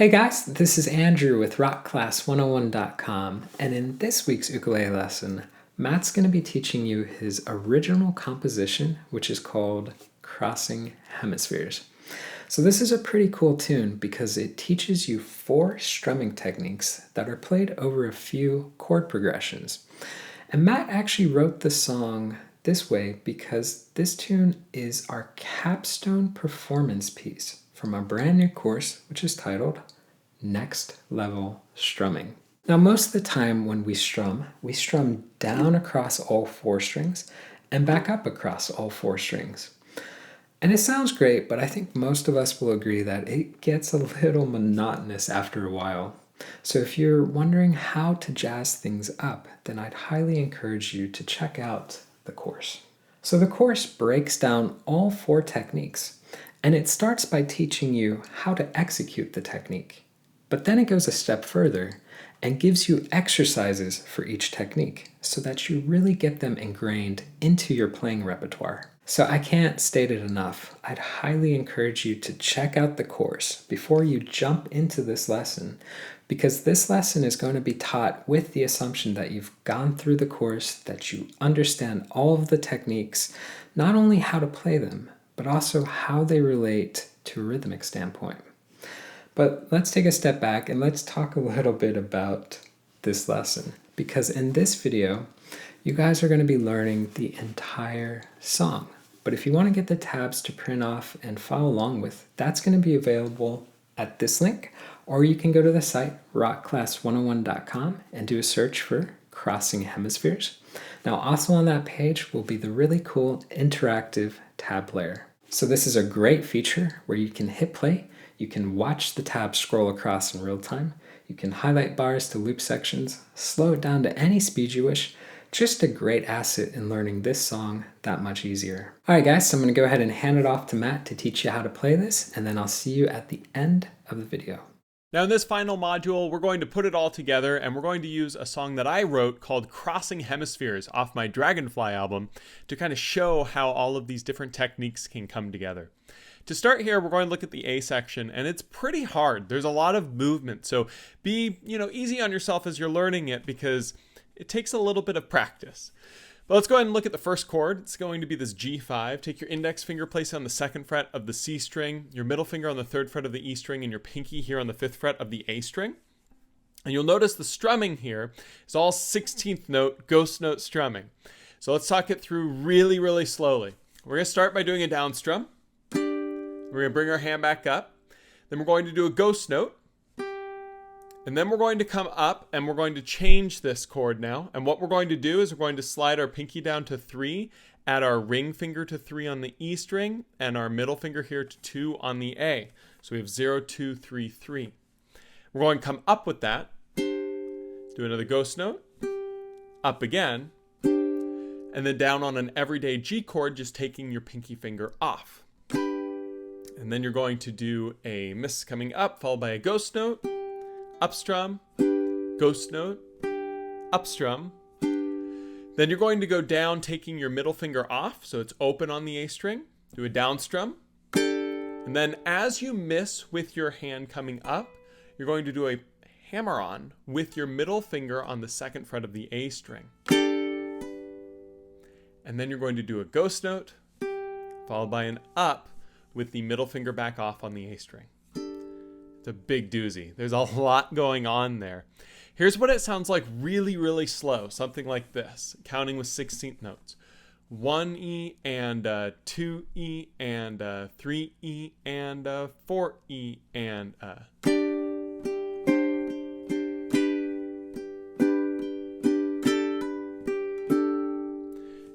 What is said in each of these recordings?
Hey guys, this is Andrew with rockclass101.com, and in this week's ukulele lesson, Matt's going to be teaching you his original composition, which is called Crossing Hemispheres. So this is a pretty cool tune because it teaches you 4 strumming techniques that are played over a few chord progressions. And Matt actually wrote the song this way because this tune is our capstone performance piece from a brand new course which is titled Next Level Strumming. Now most of the time when we strum down across all 4 strings and back up across all 4 strings. And it sounds great, but I think most of us will agree that it gets a little monotonous after a while. So if you're wondering how to jazz things up, then I'd highly encourage you to check out the course. So the course breaks down all 4 techniques, and it starts by teaching you how to execute the technique. But then it goes a step further and gives you exercises for each technique so that you really get them ingrained into your playing repertoire. So I can't state it enough. I'd highly encourage you to check out the course before you jump into this lesson, because this lesson is going to be taught with the assumption that you've gone through the course, that you understand all of the techniques, not only how to play them, but also how they relate to a rhythmic standpoint. But let's take a step back and let's talk a little bit about this lesson, because in this video, you guys are going to be learning the entire song. But if you want to get the tabs to print off and follow along with, that's going to be available at this link, or you can go to the site rockclass101.com and do a search for Crossing Hemispheres. Now also on that page will be the really cool interactive tab player. So this is a great feature where you can hit play, you can watch the tabs scroll across in real time, you can highlight bars to loop sections, slow it down to any speed you wish. Just a great asset in learning this song that much easier. Alright guys, so I'm going to go ahead and hand it off to Matt to teach you how to play this, and then I'll see you at the end of the video. Now in this final module, we're going to put it all together and we're going to use a song that I wrote called Crossing Hemispheres off my Dragonfly album to kind of show how all of these different techniques can come together. To start here, we're going to look at the A section, and it's pretty hard. There's a lot of movement, so be easy on yourself as you're learning it because it takes a little bit of practice. But let's go ahead and look at the first chord. It's going to be this G5. Take your index finger, place it on the 2nd fret of the C string, your middle finger on the 3rd fret of the E string, and your pinky here on the 5th fret of the A string. And you'll notice the strumming here is all 16th note, ghost note strumming. So let's talk it through really, really slowly. We're going to start by doing a down strum. We're going to bring our hand back up. Then we're going to do a ghost note. And then we're going to come up and we're going to change this chord now. And what we're going to do is we're going to slide our pinky down to 3, add our ring finger to 3 on the E string, and our middle finger here to 2 on the A. So we have 0, 2, 3, 3. We're going to come up with that, do another ghost note, up again, and then down on an everyday G chord, just taking your pinky finger off. And then you're going to do a miss coming up, followed by a ghost note, up strum, ghost note, up strum. Then you're going to go down, taking your middle finger off, so it's open on the A string, do a down strum. And then as you miss with your hand coming up, you're going to do a hammer on with your middle finger on the 2nd fret of the A string. And then you're going to do a ghost note, followed by an up with the middle finger back off on the A string. It's a big doozy. There's a lot going on there. Here's what it sounds like really, really slow. Something like this, counting with 16th notes. 1E and 2E and 3E and 4E and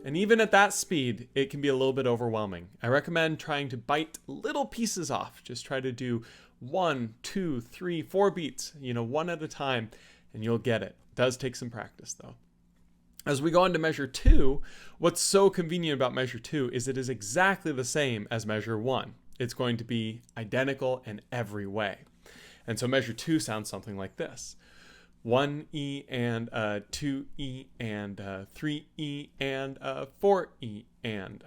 And even at that speed, it can be a little bit overwhelming. I recommend trying to bite little pieces off. Just try to do 1, 2, 3, 4 beats, one at a time, and you'll get it. It does take some practice though. As we go on to measure 2, what's so convenient about measure 2 is it is exactly the same as measure 1. It's going to be identical in every way. And so measure 2 sounds something like this. 1E and 2E and 3E and 4E and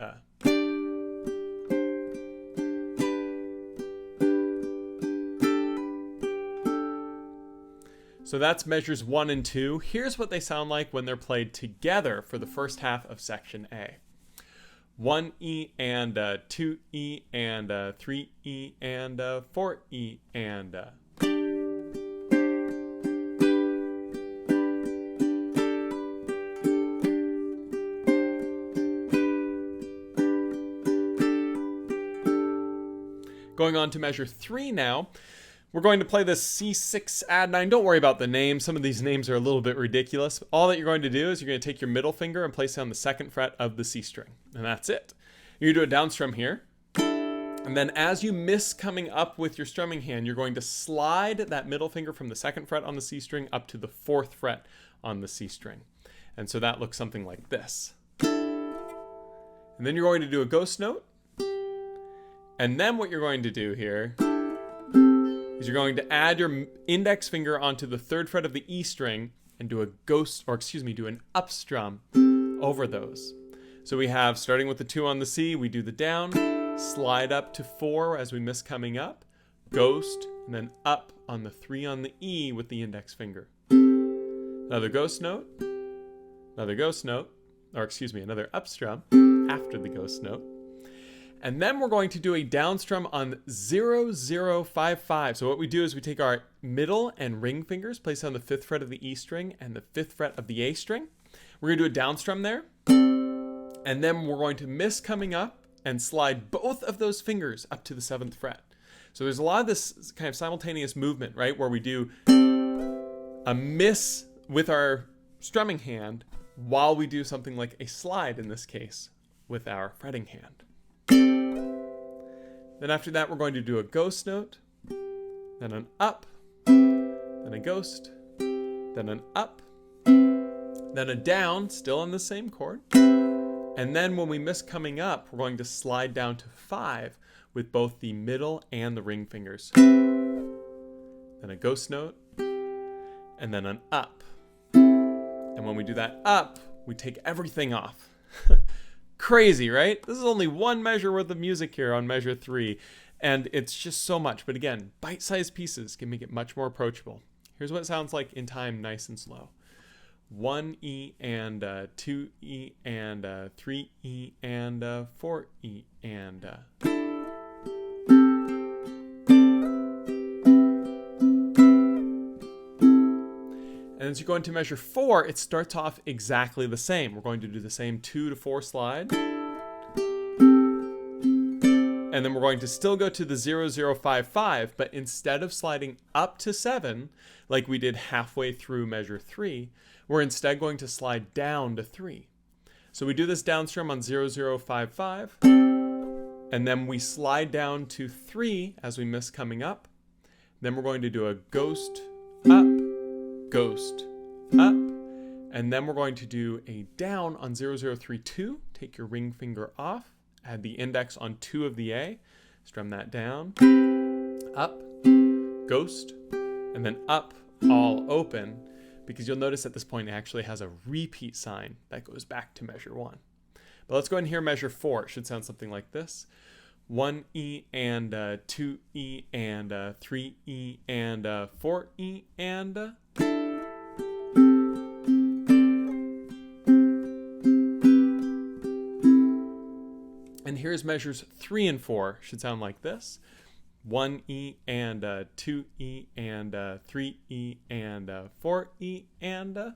So that's measures 1 and 2. Here's what they sound like when they're played together for the first half of section A. 1E and 2E and 3E and 4E and Going on to measure 3 now. We're going to play this C6 add 9. Don't worry about the names. Some of these names are a little bit ridiculous. All that you're going to do is you're going to take your middle finger and place it on the 2nd fret of the C string. And that's it. You're going to do a down strum here. And then as you miss coming up with your strumming hand, you're going to slide that middle finger from the 2nd fret on the C string up to the 4th fret on the C string. And so that looks something like this. And then you're going to do a ghost note. And then what you're going to do here is you're going to add your index finger onto the 3rd fret of the E string and do an up strum over those. So we have, starting with the 2 on the C, we do the down, slide up to 4 as we miss coming up, ghost, and then up on the 3 on the E with the index finger. Another ghost note, another up strum after the ghost note. And then we're going to do a down strum on 0, 0, 5, 5. So what we do is we take our middle and ring fingers, place on the 5th fret of the E string and the 5th fret of the A string. We're going to do a down strum there. And then we're going to miss coming up and slide both of those fingers up to the 7th fret. So there's a lot of this kind of simultaneous movement, right? Where we do a miss with our strumming hand while we do something like a slide, in this case, with our fretting hand. Then after that, we're going to do a ghost note, then an up, then a ghost, then an up, then a down, still on the same chord. And then when we miss coming up, we're going to slide down to 5 with both the middle and the ring fingers. Then a ghost note, and then an up. And when we do that up, we take everything off. Crazy, right? This is only one measure worth of music here on measure 3, and it's just so much. But again, bite-sized pieces can make it much more approachable. Here's what it sounds like in time, nice and slow. 1E and 2E and 3E and 4E and And as you go into measure 4, it starts off exactly the same. We're going to do the same 2 to 4 slide. And then we're going to still go to the 0, 0, 5, 5, but instead of sliding up to 7, like we did halfway through measure 3, we're instead going to slide down to 3. So we do this down strum on 0, 0, 5, 5, and then we slide down to 3 as we miss coming up. Then we're going to do a ghost, up, ghost, up, and then we're going to do a down on 0, 0, 3, 2. Take your ring finger off, add the index on 2 of the A, strum that down, up, ghost, and then up, all open, because you'll notice at this point it actually has a repeat sign that goes back to measure 1. But let's go ahead and hear measure 4. It should sound something like this. 1E and 2E and 3E and 4E and And here's measures 3 and 4. Should sound like this. 1E and 2E and 3E and 4E and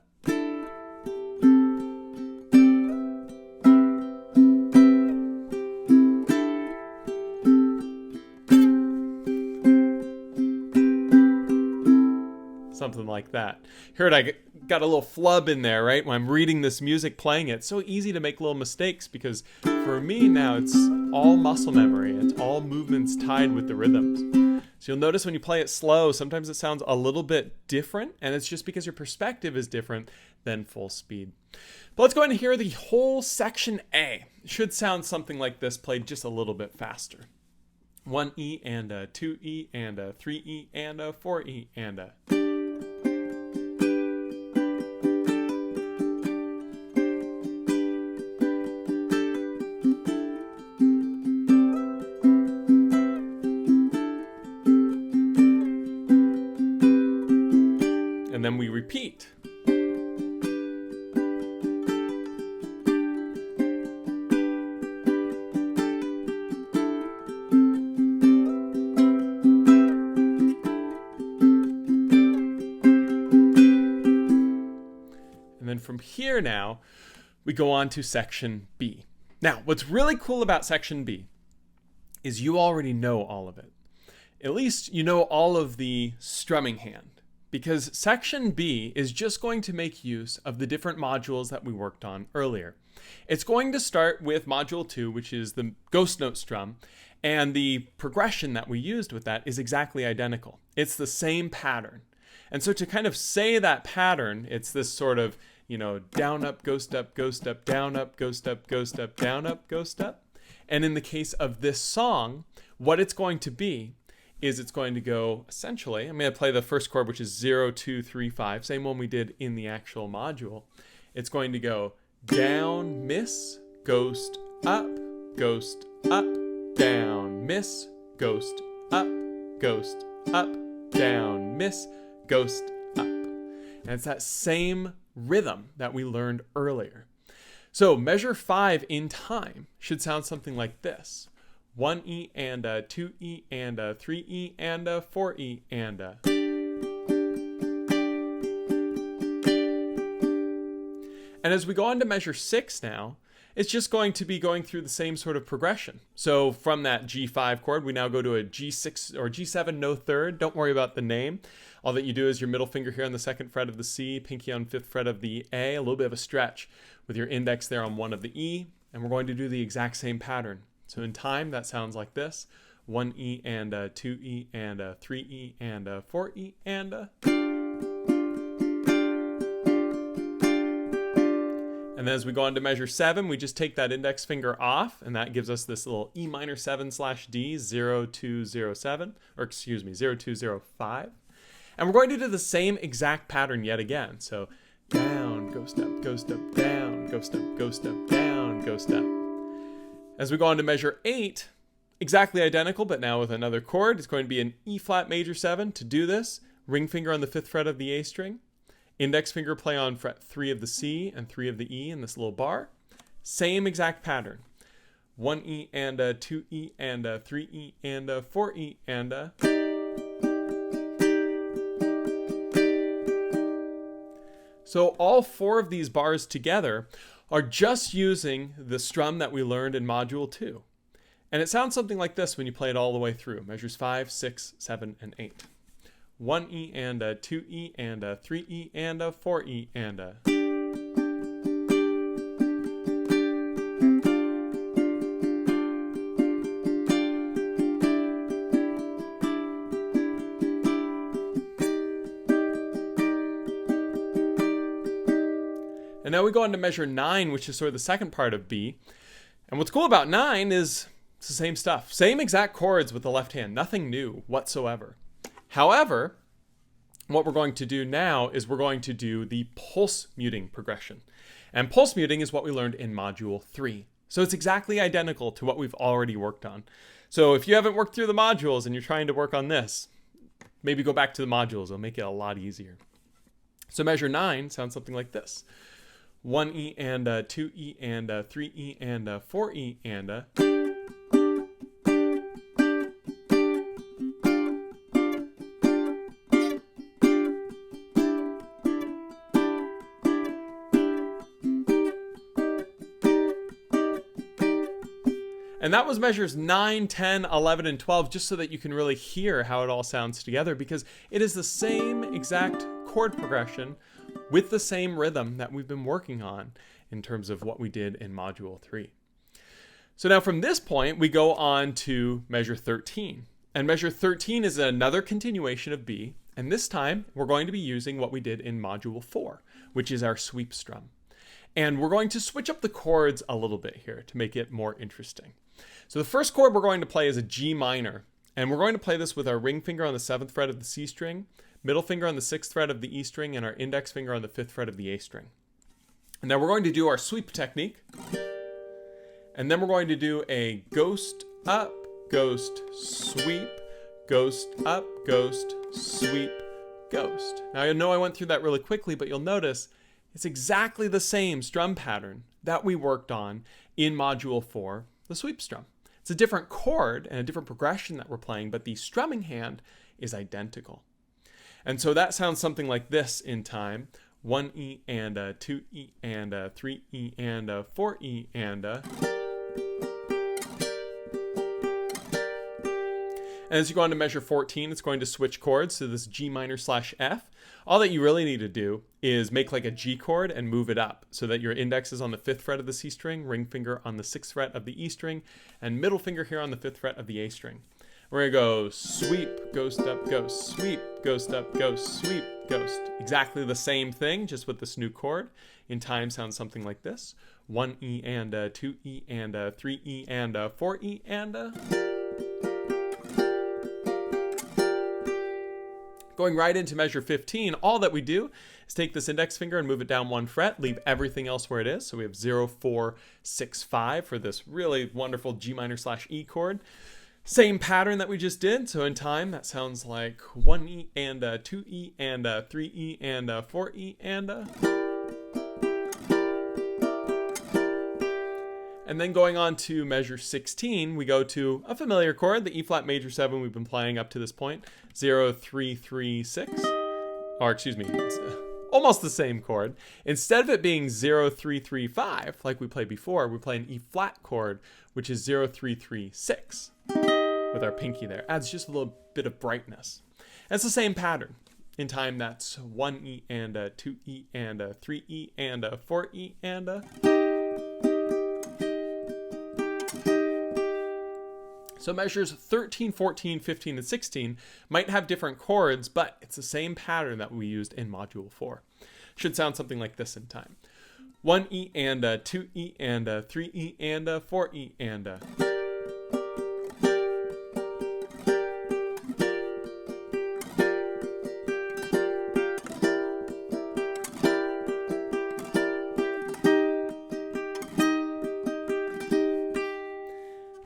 something like that. Heard I got a little flub in there, right? When I'm reading this music, playing it, it's so easy to make little mistakes because for me now it's all muscle memory. It's all movements tied with the rhythms. So you'll notice when you play it slow, sometimes it sounds a little bit different, and it's just because your perspective is different than full speed. But let's go ahead and hear the whole section A. It should sound something like this, played just a little bit faster. 1E and 2E and 3E and 4E and And then repeat. And then from here now, we go on to section B. Now, what's really cool about section B is you already know all of it. At least you know all of the strumming hand, because section B is just going to make use of the different modules that we worked on earlier. It's going to start with module 2, which is the ghost note strum, and the progression that we used with that is exactly identical. It's the same pattern. And so to kind of say that pattern, it's this sort of, down, up, ghost up, down, up, ghost up, down, up, ghost up. And in the case of this song, what it's going to be is it's going to go, essentially, I'm going to play the first chord, which is 0, 2, 3, 5, same one we did in the actual module. It's going to go down, miss, ghost, up, down, miss, ghost, up, down, miss, ghost, up. And it's that same rhythm that we learned earlier. So measure 5 in time should sound something like this. 1E and a 2E and a 3E and a 4E and a. And as we go on to measure 6 now, it's just going to be going through the same sort of progression. So from that G5 chord, we now go to a G6 or G7 no third. Don't worry about the name. All that you do is your middle finger here on the 2nd fret of the C, pinky on 5th fret of the A, a little bit of a stretch with your index there on 1 of the E, and we're going to do the exact same pattern. So in time, that sounds like this. 1E and a 2E and a 3E and a 4E and a. And then as we go on to measure 7, we just take that index finger off, and that gives us this little E minor 7/D, 0207, or excuse me, 0205. And we're going to do the same exact pattern yet again. So down, ghost up, down, ghost up, down, ghost up. As we go on to measure 8, exactly identical, but now with another chord. It's going to be an E flat major 7 to do this. Ring finger on the 5th fret of the A string. Index finger play on fret 3 of the C and 3 of the E in this little bar. Same exact pattern. 1E and a 2E and a 3E and a 4E and a. So all 4 of these bars together are just using the strum that we learned in module 2. And it sounds something like this when you play it all the way through. Measures 5, 6, 7, and 8. 1E and a 2E and a 3E and a 4E and a. And now we go on to measure 9, which is sort of the second part of B. And what's cool about 9 is it's the same stuff. Same exact chords with the left hand. Nothing new whatsoever. However, what we're going to do now is we're going to do the pulse muting progression. And pulse muting is what we learned in module 3. So it's exactly identical to what we've already worked on. So if you haven't worked through the modules and you're trying to work on this, maybe go back to the modules. It'll make it a lot easier. So measure 9 sounds something like this. 1E and a 2E and a 3E and a 4E and a. And that was measures 9, 10, 11, and 12, just so that you can really hear how it all sounds together, because it is the same exact chord progression with the same rhythm that we've been working on in terms of what we did in module 3. So now from this point, we go on to measure 13. And measure 13 is another continuation of B, and this time we're going to be using what we did in module 4, which is our sweep strum. And we're going to switch up the chords a little bit here to make it more interesting. So the first chord we're going to play is a G minor, and we're going to play this with our ring finger on the 7th fret of the C string, middle finger on the 6th fret of the E string, and our index finger on the 5th fret of the A string. And then we're going to do our sweep technique, and then we're going to do a ghost up, ghost, sweep, ghost up, ghost, sweep, ghost. Now I know I went through that really quickly, but you'll notice it's exactly the same strum pattern that we worked on in Module 4, the sweep strum. It's a different chord and a different progression that we're playing, but the strumming hand is identical. And so that sounds something like this in time. 1E and a, 2E and a, 3E and a, 4E and a. And as you go on to measure 14, it's going to switch chords to this G minor / F. All that you really need to do is make like a G chord and move it up so that your index is on the 5th fret of the C string, ring finger on the 6th fret of the E string, and middle finger here on the 5th fret of the A string. We're going to go sweep, ghost up, ghost, sweep, ghost up, ghost, sweep, ghost. Exactly the same thing, just with this new chord. In time sounds something like this. 1E and a, 2E and a, 3E and a, 4E and a. Going right into measure 15, all that we do is take this index finger and move it down 1 fret, leave everything else where it is. So we have 0, 4, 6, 5 for this really wonderful G minor / E chord. Same pattern that we just did. So in time, that sounds like 1E and a, 2E and a, 3E and a, 4E and a. And then going on to measure 16, we go to a familiar chord, the E flat major 7 we've been playing up to this point, 0, 3, 3, 6, or excuse me, it's almost the same chord. Instead of it being 0, 3, 3, 5, like we played before, we play an E flat chord, which is 0, 3, 3, 6, with our pinky there. Adds just a little bit of brightness. And it's the same pattern. In time, that's 1E and a, 2E and a, 3E and a, 4E and a. So measures 13, 14, 15, and 16 might have different chords, but it's the same pattern that we used in Module 4. Should sound something like this in time. 1E and a, 2E and a, 3E and a, 4E and a.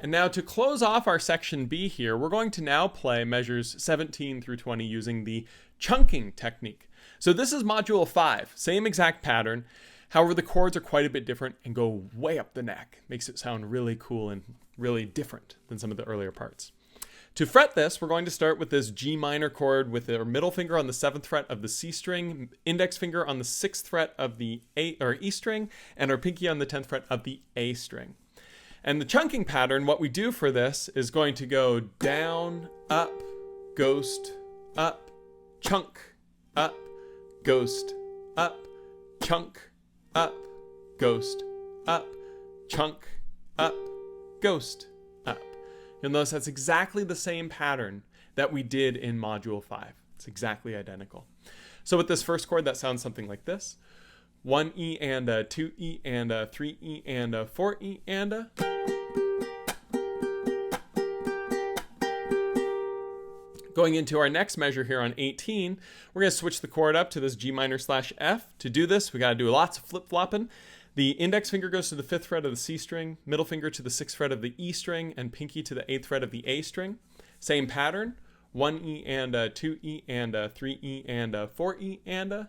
And now to close off our section B here, we're going to now play measures 17 through 20 using the chunking technique. So this is Module 5, same exact pattern. However, the chords are quite a bit different and go way up the neck. Makes it sound really cool and really different than some of the earlier parts. To fret this, we're going to start with this G minor chord with our middle finger on the 7th fret of the C string, index finger on the 6th fret of the E string, and our pinky on the 10th fret of the A string. And the chunking pattern, what we do for this is going to go down, up, ghost, up, chunk, up, ghost, up, chunk, up, ghost, up, chunk, up, ghost, up. You'll notice that's exactly the same pattern that we did in Module 5. It's exactly identical. So with this first chord, that sounds something like this. 1E and a, 2E and a, 3E and a, 4E and a. Going into our next measure here on 18, we're going to switch the chord up to this G minor / F. To do this, we got to do lots of flip-flopping. The index finger goes to the 5th fret of the C string, middle finger to the 6th fret of the E string, and pinky to the 8th fret of the A string. Same pattern, 1E and a, 2E and a, 3E and a, 4E and a.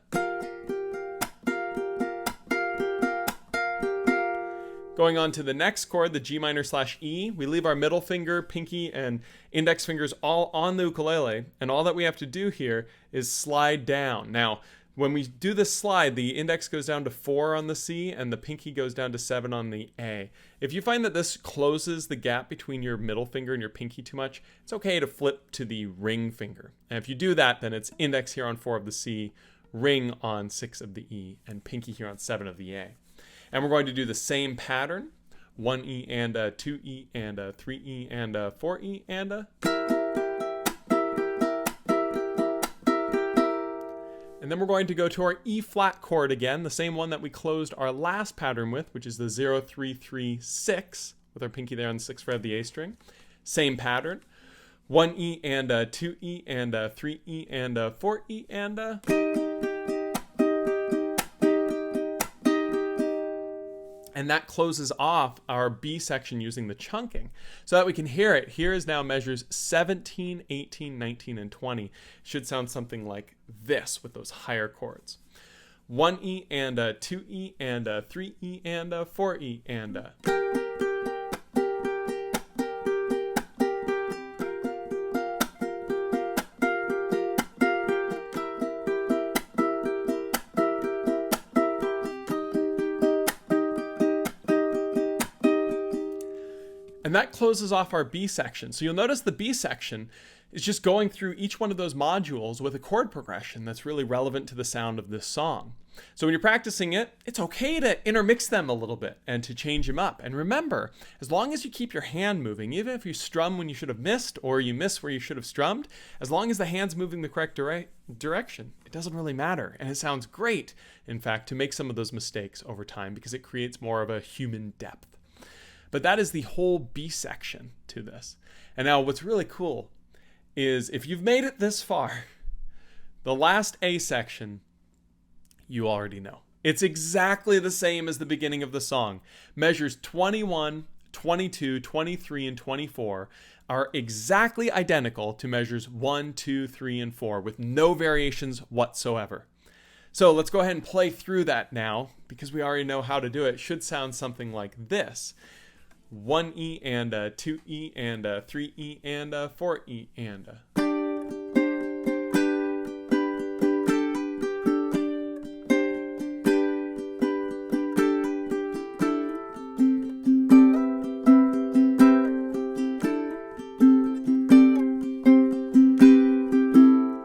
Going on to the next chord, the G minor / E, we leave our middle finger, pinky, and index fingers all on the ukulele, and all that we have to do here is slide down. Now, when we do this slide, the index goes down to 4 on the C, and the pinky goes down to 7 on the A. If you find that this closes the gap between your middle finger and your pinky too much, it's okay to flip to the ring finger. And if you do that, then it's index here on 4 of the C, ring on 6 of the E, and pinky here on 7 of the A. And we're going to do the same pattern, 1E and a, 2E and a, 3E and a, 4E and a. And then we're going to go to our E flat chord again, the same one that we closed our last pattern with, which is the 0, 3, 3, 6, with our pinky there on the 6th fret of the A string. Same pattern, 1E and a, 2E and a, 3E and a, 4E and a. and that closes off our B section using the chunking so that we can hear it. Here is now measures 17, 18, 19, and 20. It should sound something like this with those higher chords. 1E and a 2E and a 3E and a 4E and a. And that closes off our B section. So you'll notice the B section is just going through each one of those modules with a chord progression that's really relevant to the sound of this song. So when you're practicing it, it's okay to intermix them a little bit and to change them up. And remember, as long as you keep your hand moving, even if you strum when you should have missed or you miss where you should have strummed, as long as the hand's moving the correct direction, it doesn't really matter. And it sounds great, in fact, to make some of those mistakes over time because it creates more of a human depth. But that is the whole B section to this. And now what's really cool is if you've made it this far, the last A section, you already know. It's exactly the same as the beginning of the song. Measures 21, 22, 23, and 24 are exactly identical to measures 1, 2, 3, and 4 with no variations whatsoever. So let's go ahead and play through that now because we already know how to do it. It should sound something like this. 1E and a 2E and a 3E and a 4E and a.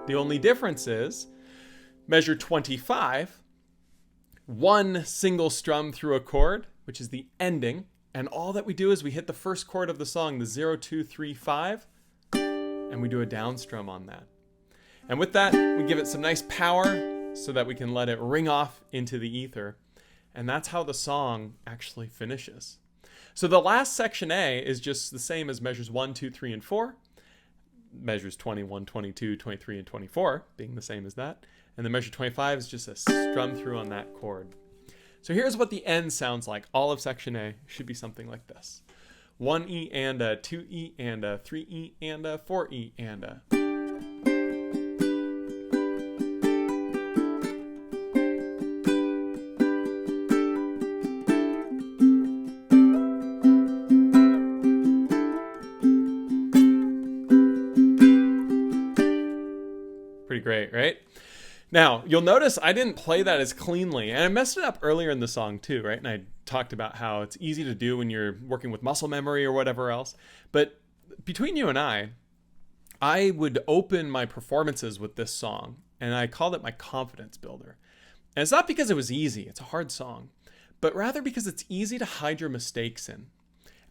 The only difference is measure 25, one single strum through a chord, which is the ending. And all that we do is we hit the first chord of the song, the 0, 2, 3, 5, and we do a down strum on that. And with that, we give it some nice power so that we can let it ring off into the ether. And that's how the song actually finishes. So the last section A is just the same as measures 1, 2, 3, and 4. Measures 21, 22, 23, and 24 being the same as that. And the measure 25 is just a strum through on that chord. So here's what the end sounds like. All of section A should be something like this. 1E and a 2E and a 3E and a 4E and a. Pretty great, right? Now, you'll notice I didn't play that as cleanly, and I messed it up earlier in the song too, right? And I talked about how it's easy to do when you're working with muscle memory or whatever else. But between you and I would open my performances with this song, and I called it my confidence builder. And it's not because it was easy, it's a hard song, but rather because it's easy to hide your mistakes in.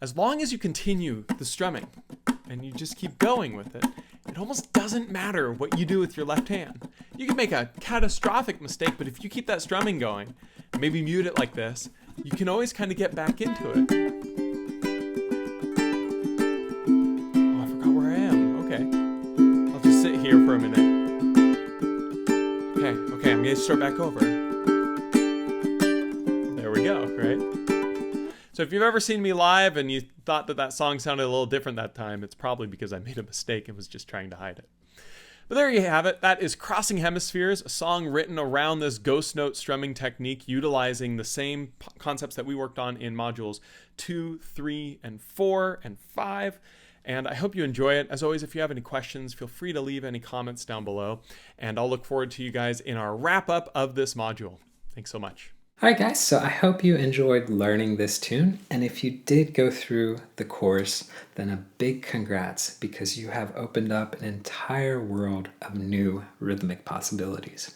As long as you continue the strumming, and you just keep going with it, it almost doesn't matter what you do with your left hand. You can make a catastrophic mistake, but if you keep that strumming going, and maybe mute it like this, you can always kind of get back into it. Oh, I forgot where I am. Okay. I'll just sit here for a minute. Okay, I'm going to start back over. There we go, right? So if you've ever seen me live and you thought that song sounded a little different that time, it's probably because I made a mistake and was just trying to hide it. But there you have it. That is Crossing Hemispheres, a song written around this ghost note strumming technique, utilizing the same concepts that we worked on in modules 2, 3, and 4, and 5. And I hope you enjoy it. As always, if you have any questions, feel free to leave any comments down below. And I'll look forward to you guys in our wrap-up of this module. Thanks so much. Alright guys, so I hope you enjoyed learning this tune, and if you did go through the course, then a big congrats because you have opened up an entire world of new rhythmic possibilities.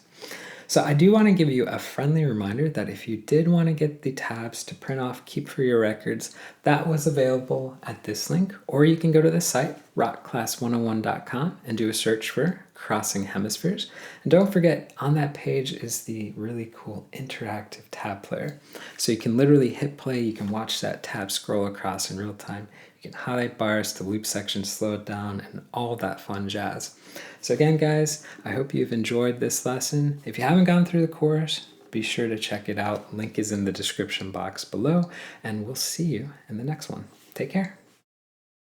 So I do want to give you a friendly reminder that if you did want to get the tabs to print off, keep for your records, that was available at this link, or you can go to the site, rockclass101.com, and do a search for Crossing Hemispheres. And don't forget, on that page is the really cool interactive tab player. So you can literally hit play, you can watch that tab scroll across in real time, you can highlight bars to loop sections, slow it down, and all that fun jazz. So again, guys, I hope you've enjoyed this lesson. If you haven't gone through the course, Be sure to check it out. Link is in the description box below, and we'll see you in the next one. Take care.